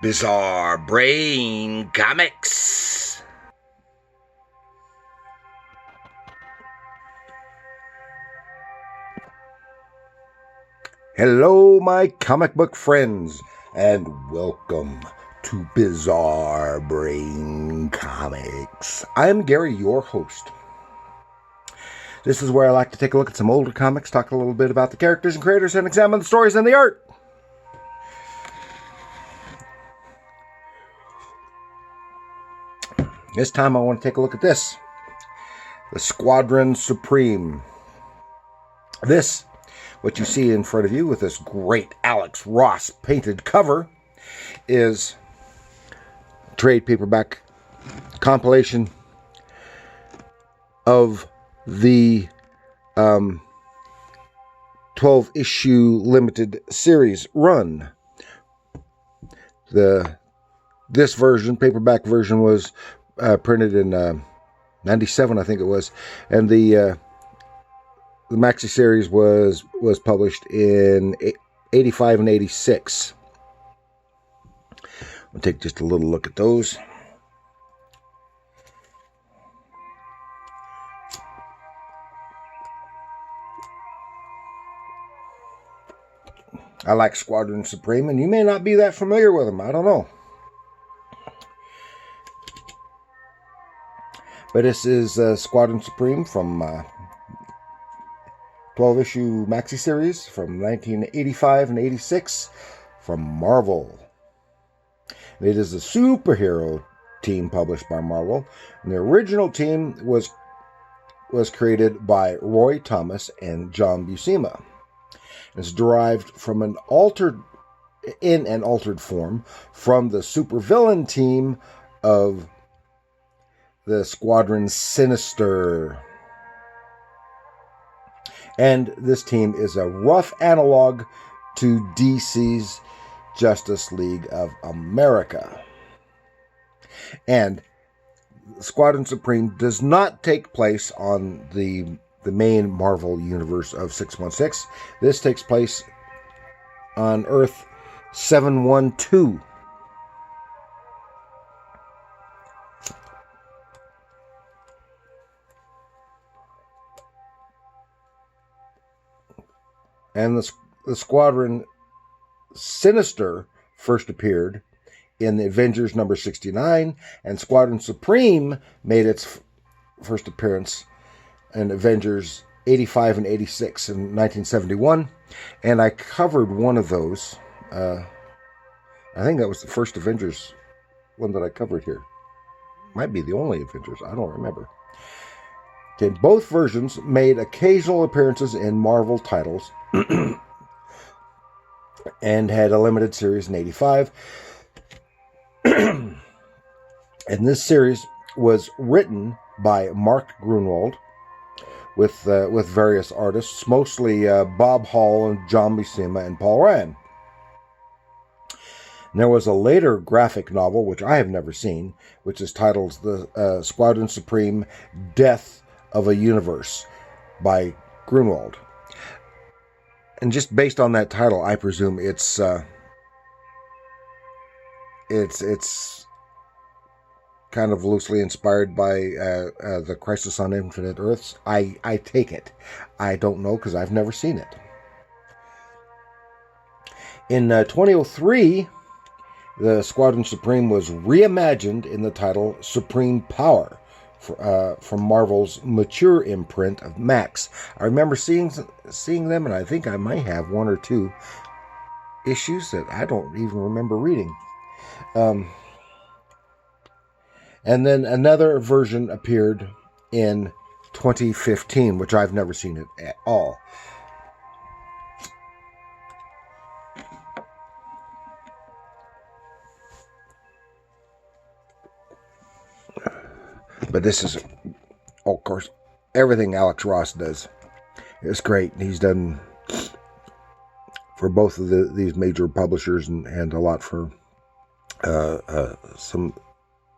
Bizarre Brain Comics. Hello, my comic book friends, and welcome to Bizarre Brain Comics. I'm Gary, your host. This is where I like to take a look at some older comics, talk a little bit about the characters and creators, and examine the stories and the art. This time I want to take a look at this. The Squadron Supreme. This, what you see in front of you with this great Alex Ross painted cover, is a trade paperback compilation of the 12-issue limited series run. This version, paperback version, was printed in 97, I think it was, and the maxi series was published in 85 and 86. We'll take just a little look at those. I like Squadron Supreme, and you may not be that familiar with them. I don't know. But this is Squadron Supreme from 12-issue maxi series from 1985 and 86 from Marvel. It is a superhero team published by Marvel. And the original team was created by Roy Thomas and John Buscema. It's derived from an altered form from the supervillain team of the Squadron Sinister. And this team is a rough analog to DC's Justice League of America. And Squadron Supreme does not take place on the main Marvel universe of 616. This takes place on Earth 712. And the Squadron Sinister first appeared in the Avengers number 69, and Squadron Supreme made its first appearance in Avengers 85 and 86 in 1971. And I covered one of those. I think that was the first Avengers one that I covered here. Might be the only Avengers. I don't remember. Okay, both versions made occasional appearances in Marvel titles and had a limited series in 85. And this series was written by Mark Gruenwald with various artists, mostly Bob Hall and John Buscema and Paul Ryan. And there was a later graphic novel, which I have never seen, which is titled The Squadron Supreme Death of a Universe by Gruenwald. And just based on that title, I presume it's kind of loosely inspired by the Crisis on Infinite Earths. I take it. I don't know because I've never seen it. In 2003, the Squadron Supreme was reimagined in the title Supreme Power from Marvel's mature imprint of Max. I remember seeing them, and I think I might have one or two issues that I don't even remember reading. And then another version appeared in 2015, which I've never seen it at all. But this is, of course, everything Alex Ross does is great. He's done for both of these major publishers and a lot for some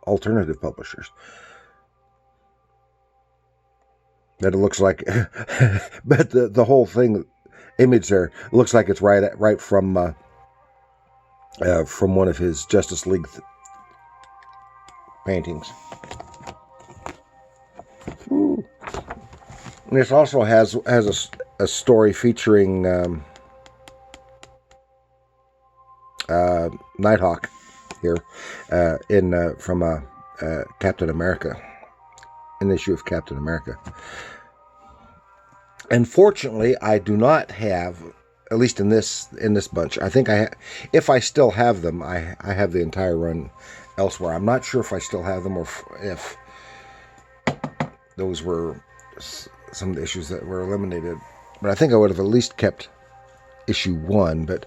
alternative publishers. That it looks like, but the whole thing, image there, looks like it's right from from one of his Justice League paintings. Ooh. And this also has a story featuring Nighthawk here from Captain America, an issue of Captain America. Unfortunately, I do not have, at least in this bunch. I think if I still have them, I have the entire run elsewhere. I'm not sure if I still have them or if those were some of the issues that were eliminated. But I think I would have at least kept issue 1. But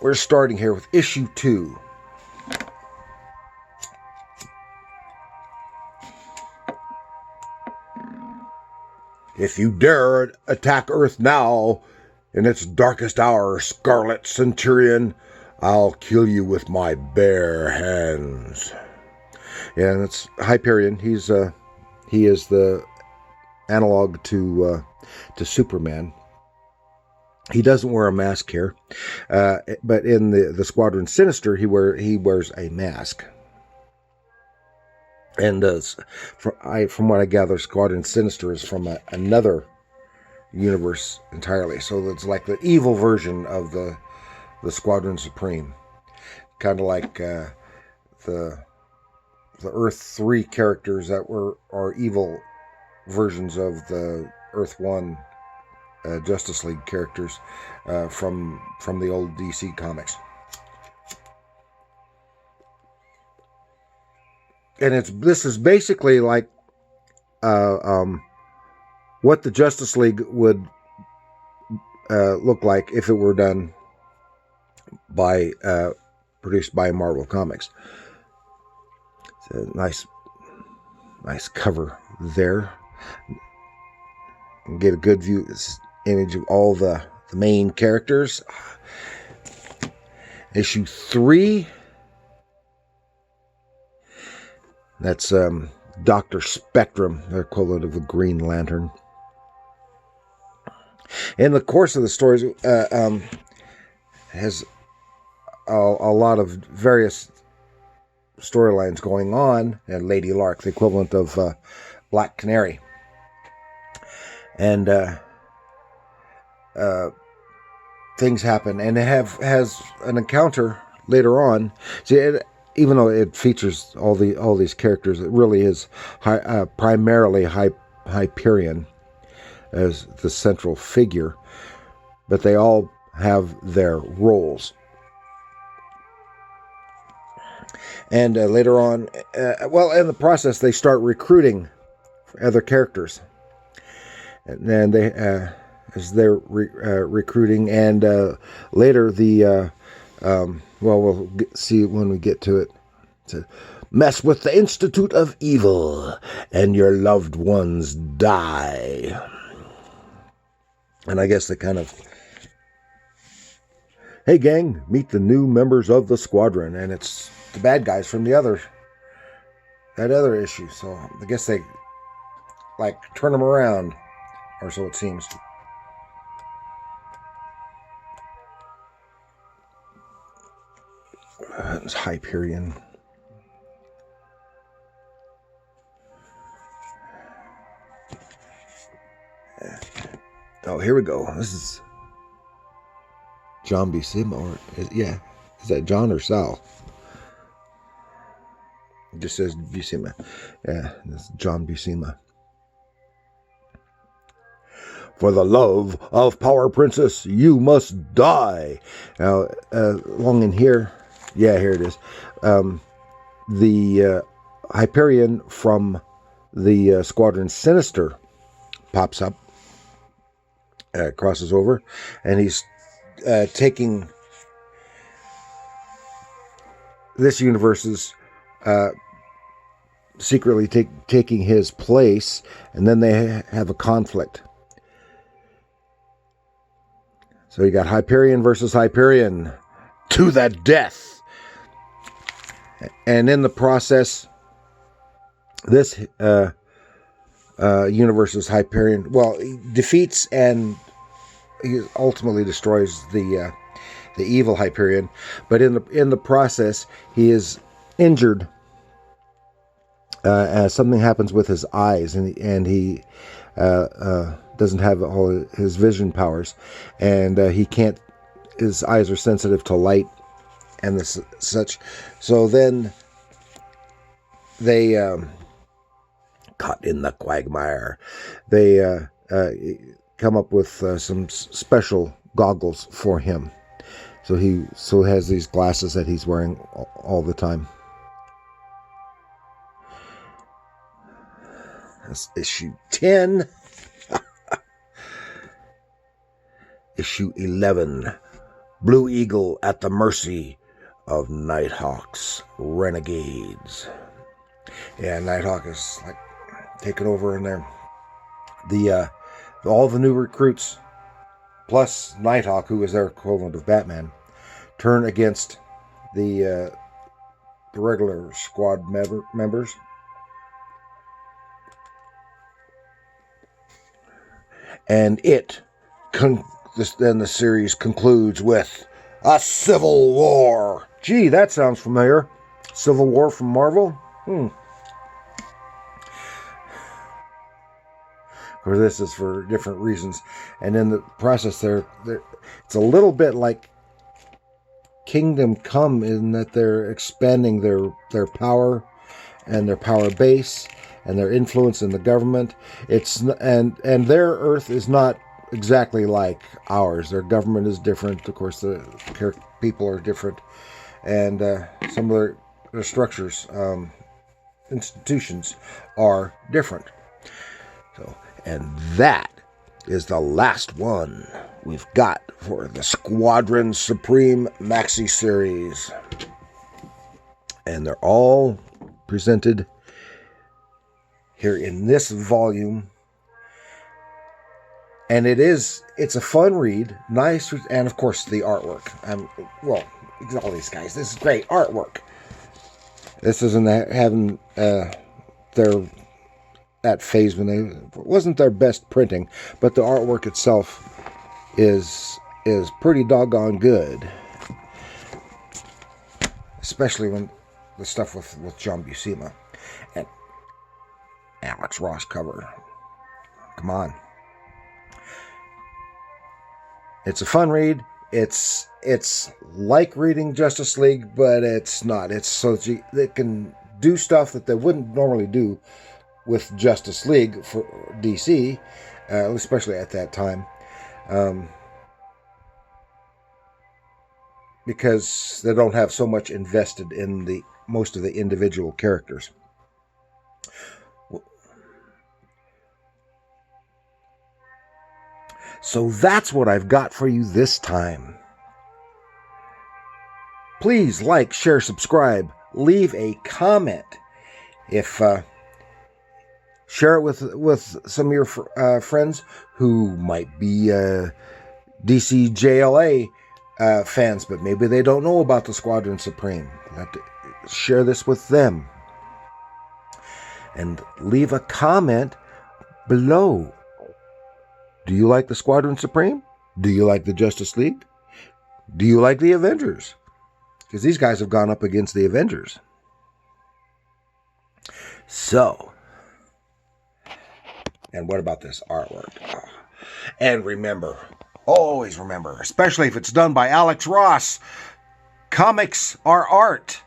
we're starting here with issue 2. If you dare attack Earth now, in its darkest hour, Scarlet Centurion, I'll kill you with my bare hands. Yeah, and it's Hyperion. He is the analog to Superman. He doesn't wear a mask here, but in the Squadron Sinister, he wears a mask. And from what I gather, Squadron Sinister is from another universe entirely. So it's like the evil version of the Squadron Supreme, kind of like the Earth 3 characters that are evil versions of the Earth 1 Justice League characters from the old DC comics. And this is basically like what the Justice League would look like if it were done by produced by Marvel Comics. It's a nice cover there. Get a good view, image of all the main characters. Issue 3. That's Dr. Spectrum, the equivalent of the Green Lantern. In the course of the stories, has a lot of various storylines going on. And Lady Lark, the equivalent of Black Canary. And things happen, and it has an encounter later on. See, even though it features all these characters, it really is primarily Hyperion as the central figure, but they all have their roles. And later on, in the process, they start recruiting other characters, and then as they're recruiting, and later we'll see when we get to it. To mess with the Institute of Evil, and your loved ones die. And I guess they kind of, hey gang, meet the new members of the Squadron, and it's the bad guys from that other issue. So I guess they like turn them around, or so it seems. It's Hyperion. Oh, here we go. This is John Buscema, is that John or Sal? It just says Buscema. Yeah, this is John Buscema. For the love of Power Princess, you must die. Now, along in here, here it is. The Hyperion from the Squadron Sinister pops up, crosses over, and he's taking this universe's secretly taking his place, and then they have a conflict. So you got Hyperion versus Hyperion to the death. And in the process, this universe's Hyperion, he defeats and he ultimately destroys the the evil Hyperion. But in the process, he is injured as something happens with his eyes, and he doesn't have all his vision powers, and he can't. His eyes are sensitive to light and such. So then they caught in the quagmire. They come up with some special goggles for him. So he has these glasses that he's wearing all the time. That's issue 10. Issue 11. Blue Eagle at the mercy of Nighthawk's renegades. Yeah, Nighthawk is like taking over in there. All the new recruits, plus Nighthawk, who is their equivalent of Batman, turn against the regular squad members. And then the series concludes with a civil war. Gee, that sounds familiar. Civil War from Marvel? Of course, this is for different reasons. And in the process, it's a little bit like Kingdom Come in that they're expanding their power and their power base and their influence in the government. And their Earth is not exactly like ours. Their government is different. Of course, the people are different, and some of their structures, institutions, are different. So, and that is the last one we've got for the Squadron Supreme Maxi Series, and they're all presented here in this volume. And it's a fun read, nice, and of course the artwork. All these guys, this is great artwork. This isn't having that phase when it wasn't their best printing, but the artwork itself is pretty doggone good. Especially when the stuff with John Buscema and Alex Ross cover. Come on. It's a fun read. It's like reading Justice League, but it's not. It's so they can do stuff that they wouldn't normally do with Justice League for DC, especially at that time, because they don't have so much invested in most of the individual characters. So that's what I've got for you this time. Please like, share, subscribe, leave a comment. Share it with some of your friends who might be DC JLA fans, but maybe they don't know about the Squadron Supreme. Share this with them. And leave a comment below. Do you like the Squadron Supreme? Do you like the Justice League? Do you like the Avengers? Because these guys have gone up against the Avengers. So, and what about this artwork? And remember, always remember, especially if it's done by Alex Ross, comics are art.